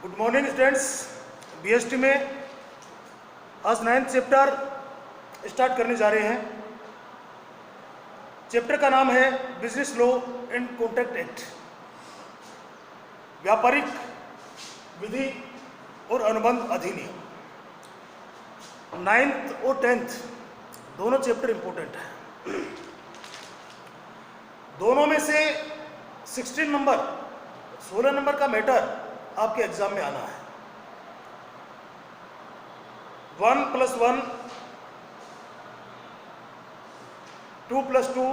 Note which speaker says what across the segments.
Speaker 1: Good morning students. BST में आज 9th chapter start करने जा रहे हैं। चैप्टर का नाम है business law and contract act, व्यापारिक विधि और अनुबंध अधिनियम। 9th और 10th दोनों चैप्टर इंपॉर्टेंट है। दोनों में से 16 नंबर का मैटर आपके एग्जाम में आना है। 1 + 1 2 + 2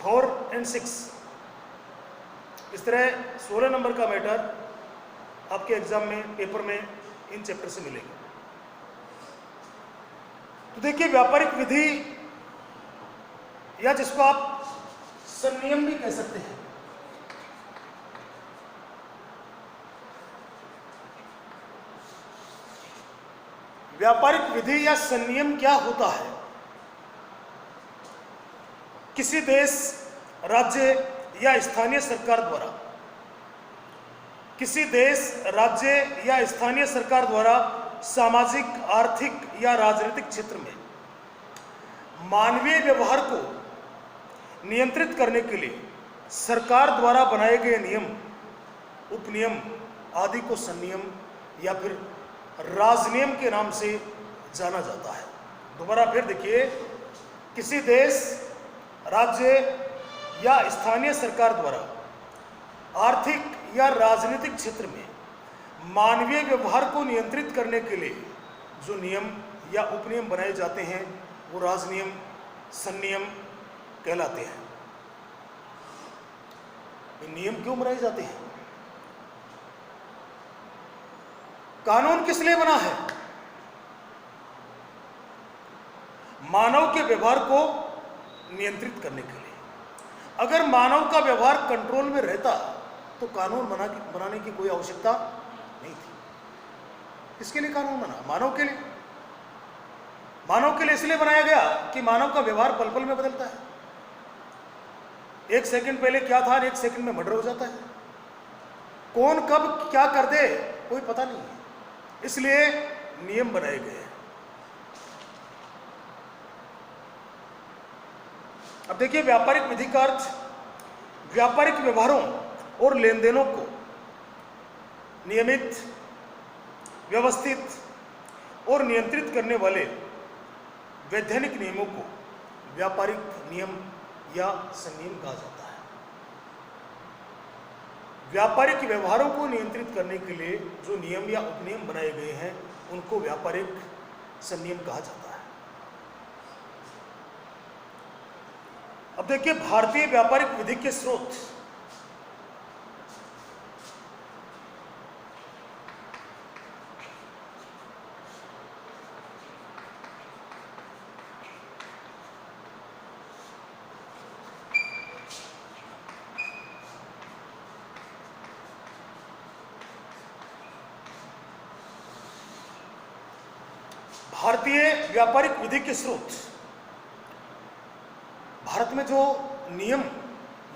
Speaker 1: 4 और 6, इस तरह 16 नंबर का मैटर आपके एग्जाम में पेपर में इन चैप्टर से मिलेगा। तो देखिए, व्यापारिक विधि या जिसको आप संनियम भी कह सकते हैं, व्यापारिक विधि या संनियम क्या होता है? किसी देश, राज्य या स्थानीय सरकार द्वारा सामाजिक, आर्थिक या राजनीतिक क्षेत्र में मानवीय व्यवहार को नियंत्रित करने के लिए सरकार द्वारा बनाए गए नियम, उपनियम आदि को संनियम या फिर राजनियम के नाम से जाना जाता है। दोबारा फिर देखिए, किसी देश, राज्य या स्थानीय सरकार द्वारा आर्थिक या राजनीतिक क्षेत्र में मानवीय व्यवहार को नियंत्रित करने के लिए जो नियम या उपनियम बनाए जाते हैं वो राजनियम, संनियम कहलाते हैं। ये नियम क्यों बनाए जाते हैं? कानून किस लिए बना है? मानव के व्यवहार को नियंत्रित करने के लिए। अगर मानव का व्यवहार कंट्रोल में रहता तो कानून बनाने की कोई आवश्यकता नहीं थी। किसके लिए कानून बना? मानव के लिए। मानव के लिए इसलिए बनाया गया कि मानव का व्यवहार पल पल में बदलता है। 1 सेकंड पहले क्या था, 1 सेकंड में मर्डर हो जाता है। कौन कब क्या कर दे कोई पता नहीं है, इसलिए नियम बनाए गए हैं। अब देखिए, व्यापारिक विधि का अर्थ व्यापारिक व्यवहारों और लेन देनों को नियमित, व्यवस्थित और नियंत्रित करने वाले वैधानिक नियमों को व्यापारिक नियम या संनियम कहा जाता है। व्यापारिक व्यवहारों को नियंत्रित करने के लिए जो नियम या उपनियम बनाए गए हैं उनको व्यापारिक संनियम कहा जाता है। अब देखिए, भारतीय व्यापारिक विधि के स्रोत। भारतीय व्यापारिक विधि के स्रोत, भारत में जो नियम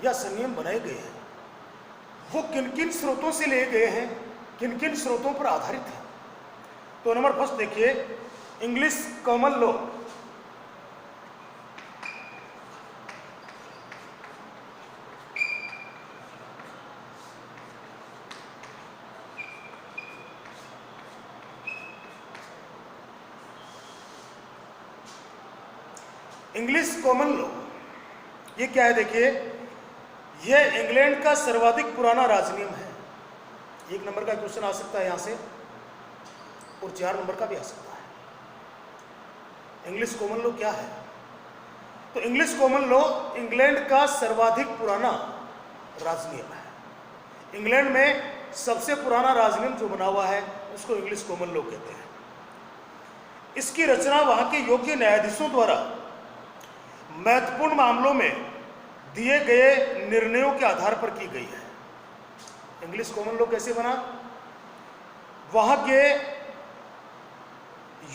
Speaker 1: या संनियम बनाए गए हैं वो किन किन स्रोतों से लिए गए हैं, किन किन स्रोतों पर आधारित है? तो नंबर फर्स्ट देखिए, English common law. English common law ये क्या है? देखिए, यह इंग्लैंड का सर्वाधिक पुराना राजनियम है। 1 नंबर का क्वेश्चन आ सकता है यहां से और 4 नंबर का भी आ सकता है। इंग्लिश कॉमन लॉ क्या है? तो इंग्लिश कॉमन लॉ इंग्लैंड का सर्वाधिक पुराना राजनियम है। इंग्लैंड में सबसे पुराना राजनियम जो बना हुआ है उसको इंग्लिश कॉमन लॉ कहते हैं। इसकी रचना वहां के योग्य न्यायाधीशों द्वारा महत्वपूर्ण मामलों में दिए गए निर्णयों के आधार पर की गई है। इंग्लिश कॉमन लॉ कैसे बना? वहां के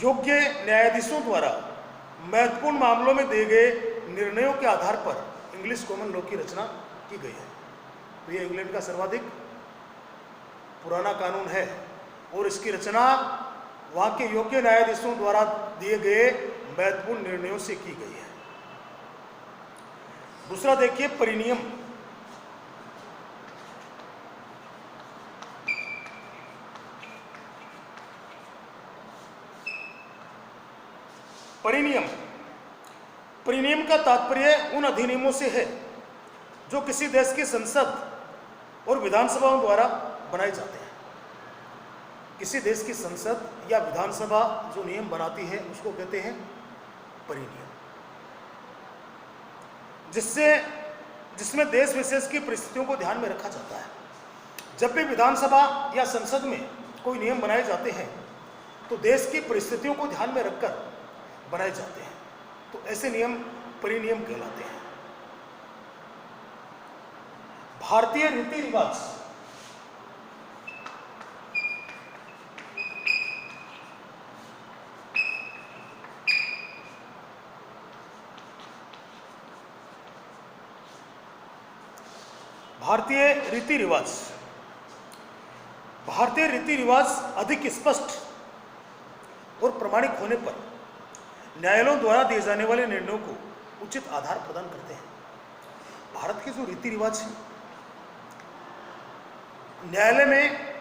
Speaker 1: योग्य न्यायाधीशों द्वारा महत्वपूर्ण मामलों में दिए गए निर्णयों के आधार पर इंग्लिश कॉमन लॉ की रचना की गई है। तो ये इंग्लैंड का सर्वाधिक पुराना कानून है और इसकी रचना वहाँ के योग्य न्यायाधीशों द्वारा दिए गए महत्वपूर्ण निर्णयों से की गई है। दूसरा देखिए परिनियम। परिनियम, परिनियम का तात्पर्य उन अधिनियमों से है जो किसी देश की संसद और विधानसभाओं द्वारा बनाए जाते हैं। किसी देश की संसद या विधानसभा जो नियम बनाती है उसको कहते हैं परिनियम, जिसमें देश विशेष की परिस्थितियों को ध्यान में रखा जाता है। जब भी विधानसभा या संसद में कोई नियम बनाए जाते हैं तो देश की परिस्थितियों को ध्यान में रखकर बनाए जाते हैं, तो ऐसे नियम परिनियम कहलाते हैं। भारतीय रीति रिवाज, भारतीय रीति रिवाज, भारतीय रीति रिवाज अधिक स्पष्ट और प्रमाणिक होने पर न्यायालयों द्वारा दिए जाने वाले निर्णयों को उचित आधार प्रदान करते हैं। भारत के जो रीति रिवाज हैं, न्यायालय में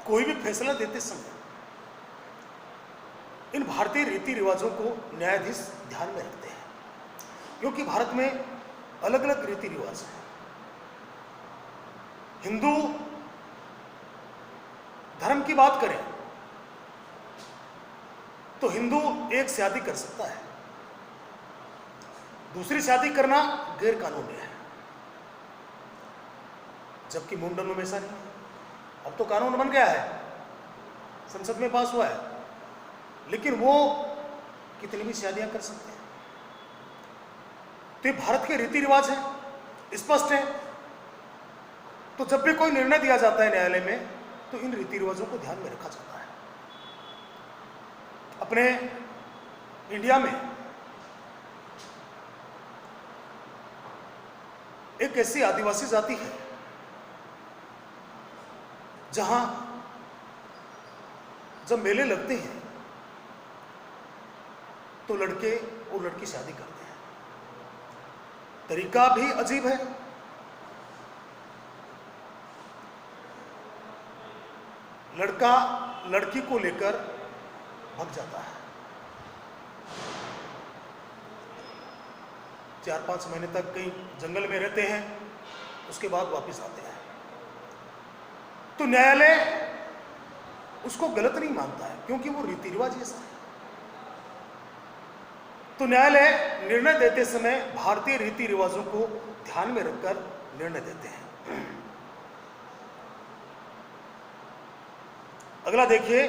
Speaker 1: कोई भी फैसला देते समय इन भारतीय रीति रिवाजों को न्यायाधीश ध्यान में रखते हैं, क्योंकि भारत में अलग अलग रीति रिवाज हैं। हिंदू धर्म की बात करें तो हिंदू एक शादी कर सकता है, दूसरी शादी करना गैर कानूनी है, जबकि मुंडनों में ऐसा नहीं है। अब तो कानून बन गया है, संसद में पास हुआ है, लेकिन वो कितनी भी शादियां कर सकते हैं। तो ये भारत के रीति रिवाज हैं, स्पष्ट हैं। तो जब भी कोई निर्णय दिया जाता है न्यायालय में तो इन रीति रिवाजों को ध्यान में रखा जाता है। अपने इंडिया में एक ऐसी आदिवासी जाति है जहां जब मेले लगते हैं तो लड़के और लड़की शादी करते हैं। तरीका भी अजीब है। लड़का लड़की को लेकर भग जाता है, 4-5 महीने तक कहीं जंगल में रहते हैं, उसके बाद वापस आते हैं। तो न्यायालय उसको गलत नहीं मानता है, क्योंकि वो रीति रिवाज ऐसा है। तो न्यायालय निर्णय देते समय भारतीय रीति रिवाजों को ध्यान में रखकर निर्णय देते हैं। अगला देखिए,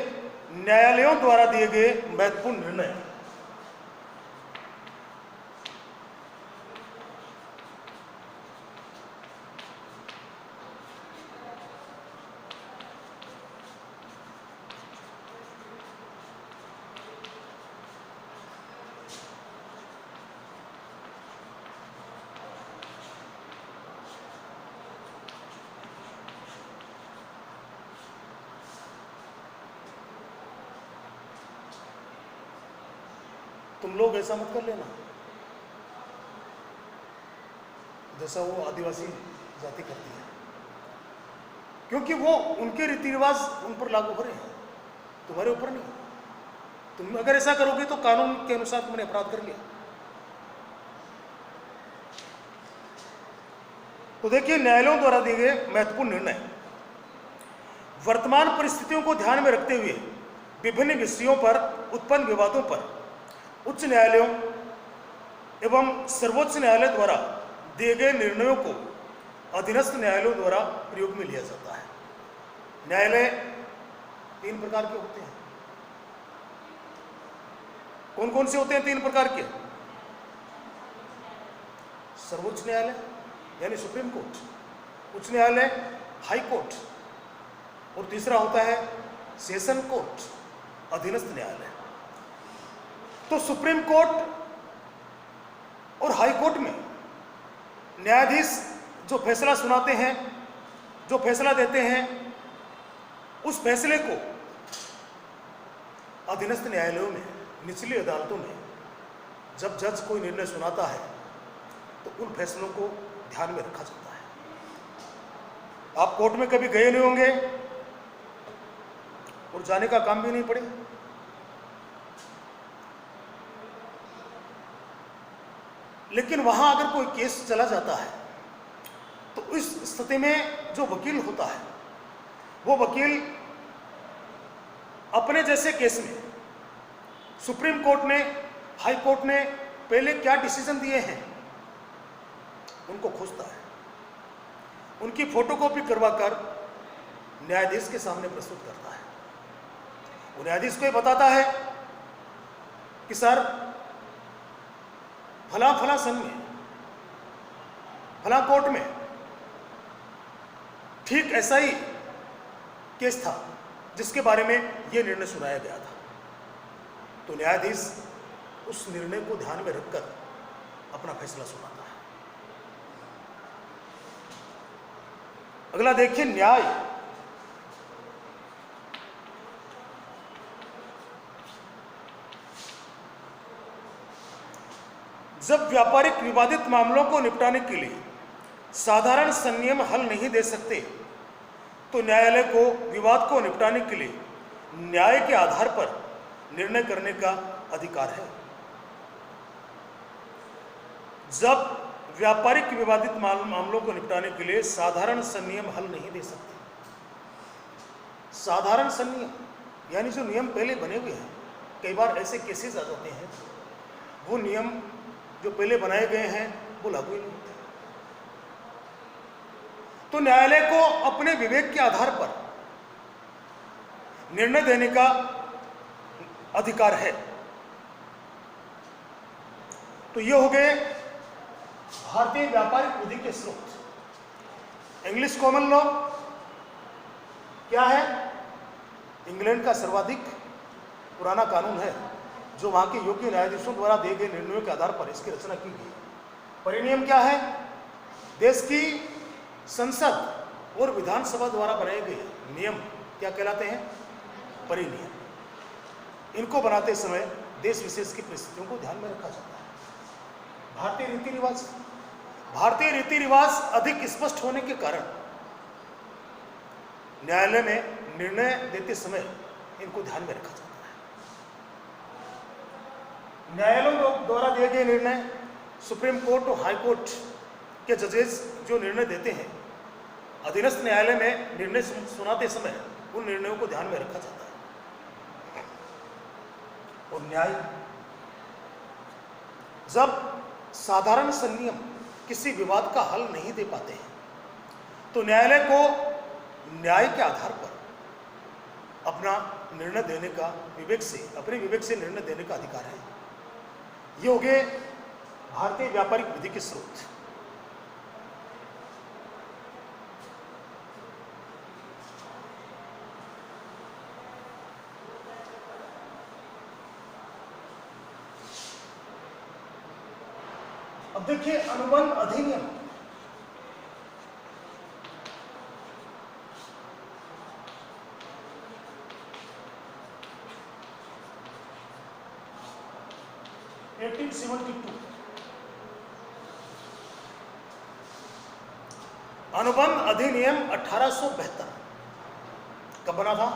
Speaker 1: न्यायालयों द्वारा दिए गए महत्वपूर्ण निर्णय। तुम लोग ऐसा मत कर लेना जैसा वो आदिवासी जाति करती है, क्योंकि वो उनके रीति रिवाज उन पर लागू हो रहे हैं, तुम्हारे ऊपर नहीं। तुम अगर ऐसा करोगे तो कानून के अनुसार तुमने अपराध कर लिया। तो देखिए, न्यायालयों द्वारा दिए गए महत्वपूर्ण निर्णय। वर्तमान परिस्थितियों को ध्यान में रखते हुए विभिन्न विषयों पर उत्पन्न विवादों पर उच्च न्यायालयों एवं सर्वोच्च न्यायालय द्वारा दिए गए निर्णयों को अधीनस्थ न्यायालयों द्वारा प्रयोग में लिया जाता है। न्यायालय 3 प्रकार के होते हैं। कौन कौन से होते हैं 3 प्रकार के? सर्वोच्च न्यायालय यानी सुप्रीम कोर्ट, उच्च न्यायालय हाई कोर्ट, और तीसरा होता है सेशन कोर्ट, अधीनस्थ न्यायालय। तो सुप्रीम कोर्ट और हाई कोर्ट में न्यायाधीश जो फैसला सुनाते हैं, जो फैसला देते हैं उस फैसले को अधीनस्थ न्यायालयों में, निचली अदालतों में जब जज कोई निर्णय सुनाता है तो उन फैसलों को ध्यान में रखा जाता है। आप कोर्ट में कभी गए नहीं होंगे और जाने का काम भी नहीं पड़े, लेकिन वहां अगर कोई केस चला जाता है तो इस स्थिति में जो वकील होता है वो वकील अपने जैसे केस में सुप्रीम कोर्ट ने, हाई कोर्ट ने पहले क्या डिसीजन दिए हैं उनको खोजता है, उनकी फोटोकॉपी करवाकर न्यायाधीश के सामने प्रस्तुत करता है। वो न्यायाधीश को ये बताता है कि सर फला फला सन में फला कोर्ट में ठीक ऐसा ही केस था जिसके बारे में यह निर्णय सुनाया गया था। तो न्यायाधीश उस निर्णय को ध्यान में रखकर अपना फैसला सुनाता है। अगला देखिए, न्याय। जब व्यापारिक विवादित मामलों को निपटाने के लिए साधारण संनियम हल नहीं दे सकते तो न्यायालय को विवाद को निपटाने के लिए न्याय के आधार पर निर्णय करने का अधिकार है। जब व्यापारिक विवादित मामलों को निपटाने के लिए साधारण संनियम हल नहीं दे सकते, साधारण संनियम यानी जो नियम पहले बने हुए हैं, कई बार ऐसे केसेस आ जाते हैं वो नियम जो पहले बनाए गए हैं वो लागू ही नहीं होते। तो न्यायालय को अपने विवेक के आधार पर निर्णय देने का अधिकार है। तो ये हो गए भारतीय व्यापारिक विधि के स्रोत। इंग्लिश कॉमन लॉ क्या है? इंग्लैंड का सर्वाधिक पुराना कानून है जो वहां के योग्य न्यायाधीशों द्वारा दिए गए निर्णयों के आधार पर इसकी रचना की गई। परिनियम क्या है? देश की संसद और विधानसभा द्वारा बनाए गए नियम क्या कहलाते हैं? परिनियम। इनको बनाते समय देश विशेष की परिस्थितियों को ध्यान में रखा जाता है। भारतीय रीति रिवाज, भारतीय रीति रिवाज अधिक स्पष्ट होने के कारण न्यायालय में निर्णय देते समय इनको ध्यान में रखा जाता है। न्यायालयों द्वारा दिए गए निर्णय, सुप्रीम कोर्ट और हाई कोर्ट के जजेस जो निर्णय देते हैं, अधीनस्थ न्यायालय में निर्णय सुनाते समय उन निर्णयों को ध्यान में रखा जाता है। और न्याय, जब साधारण संनियम किसी विवाद का हल नहीं दे पाते हैं तो न्यायालय को न्याय के आधार पर अपना निर्णय देने का अपने विवेक से निर्णय देने का अधिकार है। ये हो गए भारतीय व्यापारिक विधि के स्रोत। अब देखिए अनुबंध अधिनियम। अनुबंध अधिनियम 1872 कब बना था?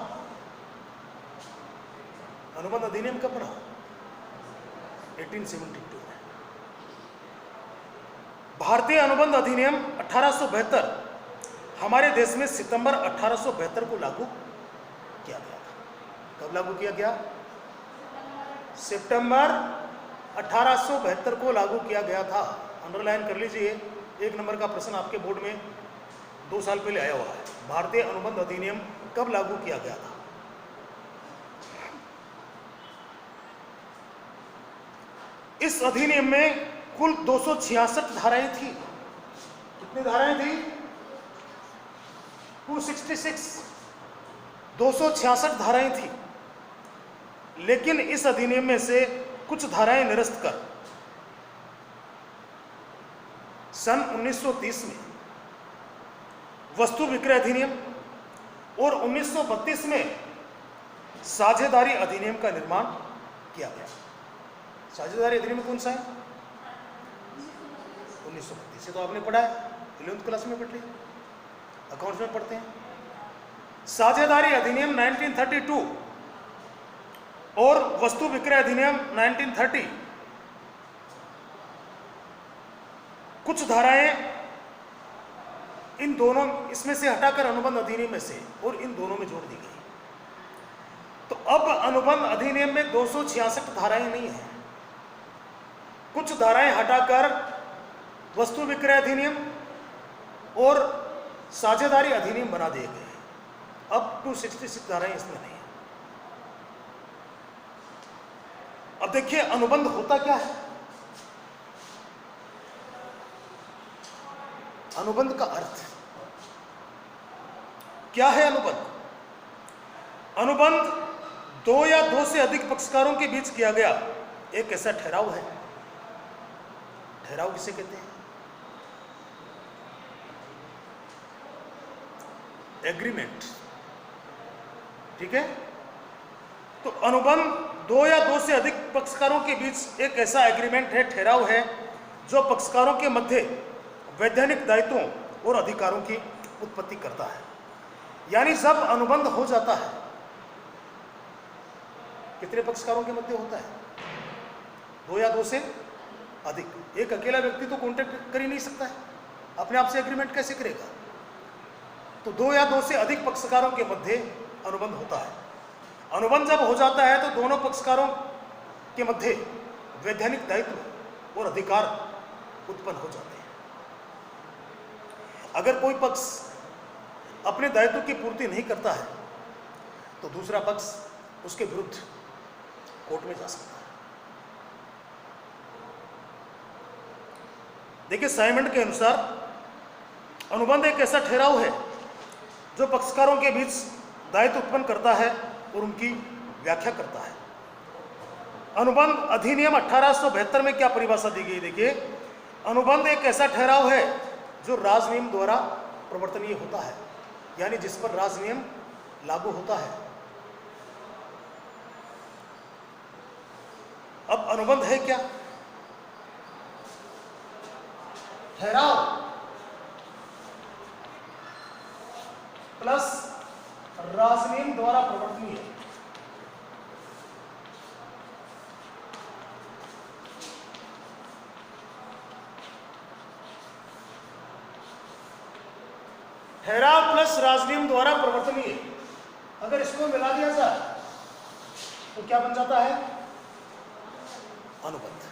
Speaker 1: अनुबंध अधिनियम कब बना? 1872 में। भारतीय अनुबंध अधिनियम 1872 हमारे देश में सितंबर 1872 को लागू किया गया था। कब लागू किया गया? सितंबर 1872 को लागू किया गया था। अंडरलाइन कर लीजिए, 1 नंबर का प्रश्न आपके बोर्ड में 2 साल पहले आया हुआ है। भारतीय अनुबंध अधिनियम कब लागू किया गया था? इस अधिनियम में कुल 266 धाराएं थी। कितनी धाराएं थी? 266, 266 धाराएं थी। लेकिन इस अधिनियम में से कुछ धाराएं निरस्त कर सन 1930 में वस्तु विक्रय अधिनियम और 1932 में साझेदारी अधिनियम का निर्माण किया गया। साझेदारी अधिनियम कौन सा है? 1932 से तो आपने पढ़ा है, 11th क्लास में पढ़ लिया, अकाउंट्स में पढ़ते हैं। साझेदारी अधिनियम 1932 और वस्तु विक्रय अधिनियम 1930, कुछ धाराएं इन दोनों इसमें से हटाकर अनुबंध अधिनियम में से और इन दोनों में जोड़ दी गई। तो अब अनुबंध अधिनियम में 266 धाराएं नहीं है, कुछ धाराएं हटाकर वस्तु विक्रय अधिनियम और साझेदारी अधिनियम बना दिए गए। अब 266 धाराएं इसमें नहीं है। अब देखिए अनुबंध होता क्या है। अनुबंध का अर्थ क्या है? अनुबंध दो या दो से अधिक पक्षकारों के बीच किया गया एक ऐसा ठहराव है। ठहराव किसे कहते हैं? एग्रीमेंट। ठीक है, तो अनुबंध दो या दो से अधिक पक्षकारों के बीच एक ऐसा एग्रीमेंट है, ठहराव है, जो पक्षकारों के मध्य वैधानिक दायित्वों और अधिकारों की उत्पत्ति करता है। यानी जब अनुबंध हो जाता है, कितने पक्षकारों के मध्य होता है? दो या दो से अधिक। एक अकेला व्यक्ति तो कॉन्ट्रैक्ट कर ही नहीं सकता है, अपने आप से एग्रीमेंट कैसे करेगा? तो दो या दो से अधिक पक्षकारों के मध्य अनुबंध होता है। अनुबंध जब हो जाता है तो दोनों पक्षकारों के मध्य वैधानिक दायित्व और अधिकार उत्पन्न हो जाते हैं। अगर कोई पक्ष अपने दायित्व की पूर्ति नहीं करता है तो दूसरा पक्ष उसके विरुद्ध कोर्ट में जा सकता है। देखिए, साइमंड के अनुसार अनुबंध एक ऐसा ठहराव है जो पक्षकारों के बीच दायित्व उत्पन्न करता है और उनकी व्याख्या करता है। अनुबंध अधिनियम 1872 में क्या परिभाषा दी गई? देखिए, अनुबंध एक ऐसा ठहराव है जो राजनियम द्वारा प्रवर्तनीय होता है, यानी जिस पर राजनियम लागू होता है। अब अनुबंध है क्या? ठहराव प्लस राजनियम द्वारा प्रवर्तनीय। ठहराव प्लस राजनियम द्वारा प्रवर्तनीय, अगर इसको मिला दिया जाए तो क्या बन जाता है? अनुबंध।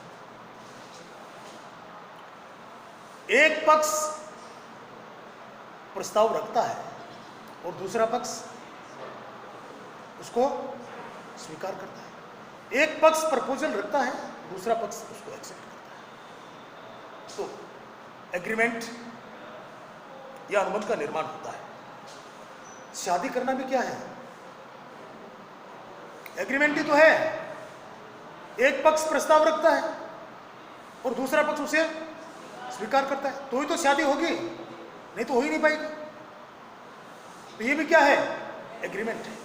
Speaker 1: एक पक्ष प्रस्ताव रखता है और दूसरा पक्ष उसको स्वीकार करता है। एक पक्ष प्रपोजल रखता है, दूसरा पक्ष उसको एक्सेप्ट करता है। तो एग्रीमेंट या अनुबंध का निर्माण होता है। शादी करना भी क्या है? एग्रीमेंट ही तो है। एक पक्ष प्रस्ताव रखता है और दूसरा पक्ष उसे स्वीकार करता है, तो ही तो शादी होगी, नहीं तो हो ही नहीं पाएगी। तो ये भी क्या है? एग्रीमेंट है,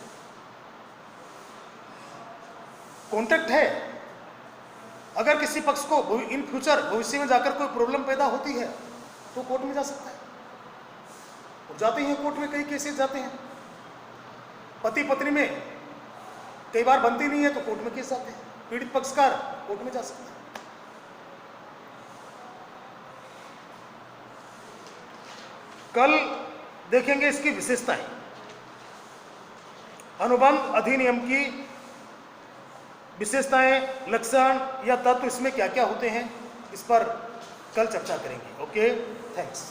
Speaker 1: कॉन्ट्रैक्ट है। अगर किसी पक्ष को इन फ्यूचर भविष्य में जाकर कोई प्रॉब्लम पैदा होती है तो कोर्ट में जा सकता है, और जाते हैं कोर्ट में। कई केसेस जाते हैं, पति पत्नी में कई बार बनती नहीं है तो कोर्ट में केस जाते हैं, पीड़ित पक्षकार कोर्ट में जा सकता है। कल देखेंगे इसकी विशेषताएं, अनुबंध अधिनियम की विशेषताएं, लक्षण या तत्व इसमें क्या क्या होते हैं, इस पर कल चर्चा करेंगे। Okay, thanks.